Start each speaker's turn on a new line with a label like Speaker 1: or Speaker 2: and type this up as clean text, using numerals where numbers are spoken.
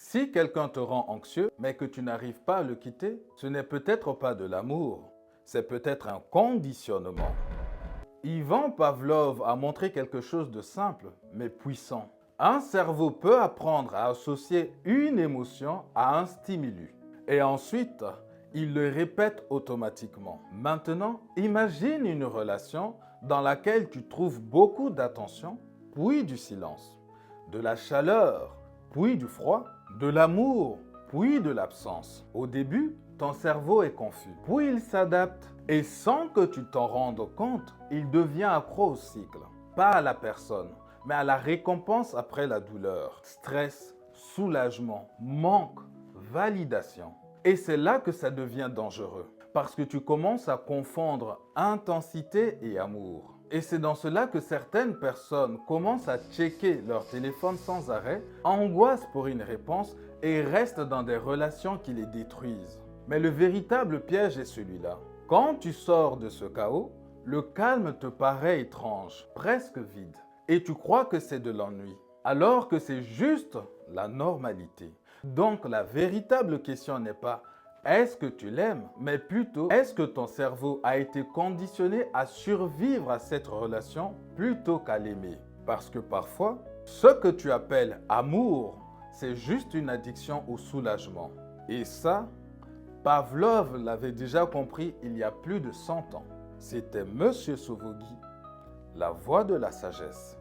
Speaker 1: Si quelqu'un te rend anxieux, mais que tu n'arrives pas à le quitter, ce n'est peut-être pas de l'amour, c'est peut-être un conditionnement. Ivan Pavlov a montré quelque chose de simple, mais puissant. Un cerveau peut apprendre à associer une émotion à un stimulus. Et ensuite, il le répète automatiquement. Maintenant, imagine une relation dans laquelle tu trouves beaucoup d'attention, puis du silence, de la chaleur, puis du froid, de l'amour, puis de l'absence. Au début, ton cerveau est confus, puis il s'adapte. Et sans que tu t'en rendes compte, il devient accro au cycle. Pas à la personne, mais à la récompense après la douleur. Stress, soulagement, manque, validation. Et c'est là que ça devient dangereux. Parce que tu commences à confondre intensité et amour. Et c'est dans cela que certaines personnes commencent à checker leur téléphone sans arrêt, angoissent pour une réponse et restent dans des relations qui les détruisent. Mais le véritable piège est celui-là. Quand tu sors de ce chaos, le calme te paraît étrange, presque vide. Et tu crois que c'est de l'ennui, alors que c'est juste la normalité. Donc la véritable question n'est pas est-ce que tu l'aimes, mais plutôt est-ce que ton cerveau a été conditionné à survivre à cette relation plutôt qu'à l'aimer. Parce que parfois, ce que tu appelles amour, c'est juste une addiction au soulagement. Et ça, Pavlov l'avait déjà compris il y a plus de 100 ans. C'était Monsieur Sovogi, la voix de la sagesse.